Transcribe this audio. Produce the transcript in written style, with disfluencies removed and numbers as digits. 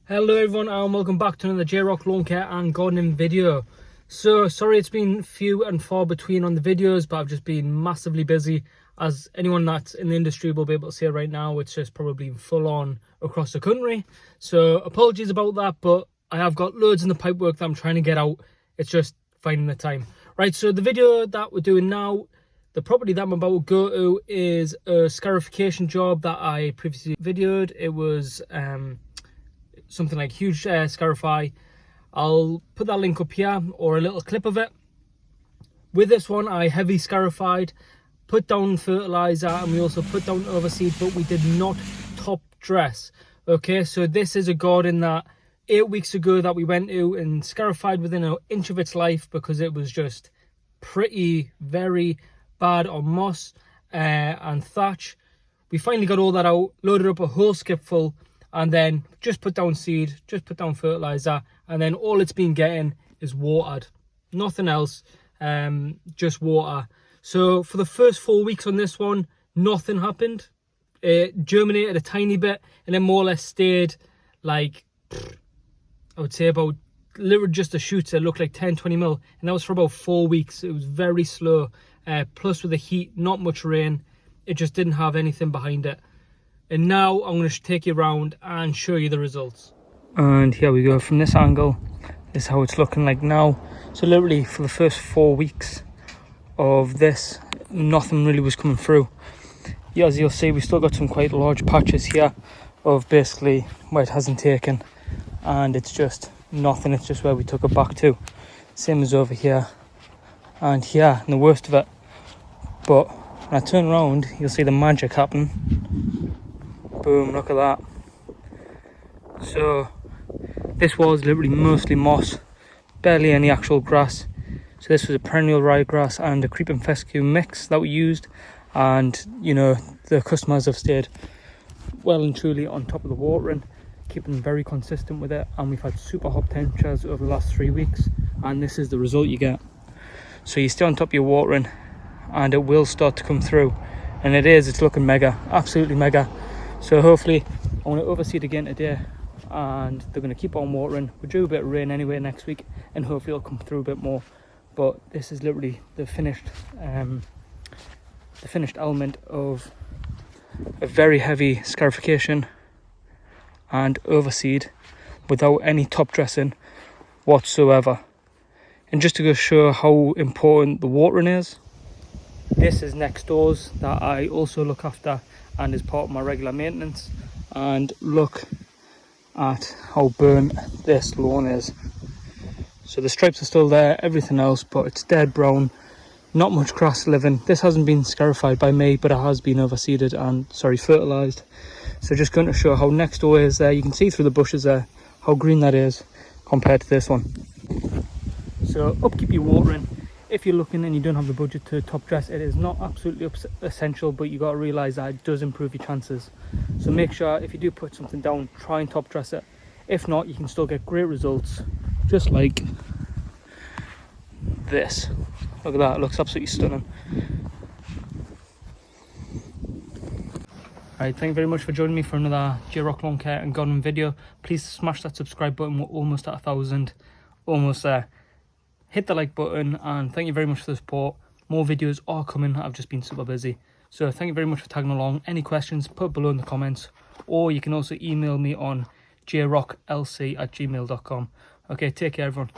Hello everyone and welcome back to another J-Rock lawn care and gardening video. So sorry it's been few and far between on the videos, but I've just been massively busy. As anyone that's in the industry will be able to see right now, it's just probably full on across the country. So apologies about that, but I have got loads in the pipework that I'm trying to get out. It's just finding the time. Right, so the video that we're doing now, the property that I'm about to go to is a scarification job that I previously videoed. It was something like huge scarify. I'll put that link up here or a little clip of it. With this one I heavy scarified, put down fertilizer, and we also put down overseed, but we did not top dress. Okay, so this is a garden that 8 weeks ago that we went to and scarified within an inch of its life because it was just very bad on moss and thatch. We finally got all that out, loaded up a whole skip full, and then just put down seed, just put down fertilizer, and then all it's been getting is watered. Nothing else, just water. So for the first 4 weeks on this one, nothing happened. It germinated a tiny bit and then more or less stayed like, I would say about literally just the shoots that looked like 10-20 mil, and that was for about 4 weeks. It was very slow, plus with the heat, not much rain, it just didn't have anything behind it. And now I'm going to take you around and show you the results. And here we go, from this angle, this is how it's looking like now. So literally for the first 4 weeks of this, nothing really was coming through. Yeah, as you'll see, we still got some quite large patches here of basically where it hasn't taken, and it's just nothing. It's just where we took it back to. Same as over here and here, and the worst of it. But when I turn around, you'll see the magic happen. Boom, look at that. So this was literally mostly moss, barely any actual grass. So this was a perennial ryegrass and a creeping fescue mix that we used, and you know, the customers have stayed well and truly on top of the watering, keeping very consistent with it, and we've had super hot temperatures over the last 3 weeks, and this is the result you get. So you stay on top of your watering and it will start to come through, and it's looking mega, absolutely mega. So hopefully I'm going to overseed again today, and they're going to keep on watering. We're due a bit of rain anyway next week, and hopefully it'll come through a bit more. But this is literally the finished element of a very heavy scarification and overseed without any top dressing whatsoever. And just to go show how important the watering is, this is next doors that I also look after and is part of my regular maintenance. And look at how burnt this lawn is. So the stripes are still there, everything else, but it's dead brown, not much grass living. This hasn't been scarified by me, but it has been overseeded and fertilized. So just going to show how next door is there. You can see through the bushes there how green that is compared to this one. So upkeep your watering. If you're looking and you don't have the budget to top dress, it is not absolutely essential, but you got to realize that it does improve your chances. So make sure if you do put something down, try and top dress it. If not, you can still get great results, just like this. Look at that, it looks absolutely stunning. Alright, thank you very much for joining me for another J-Rock lawn care and gardening video. Please smash that subscribe button. We're almost at 1,000, almost there. Hit the like button, and thank you very much for the support. More videos are coming. I've just been super busy. So thank you very much for tagging along. Any questions, put below in the comments, or you can also email me on jrocklc@gmail.com. Okay, take care everyone.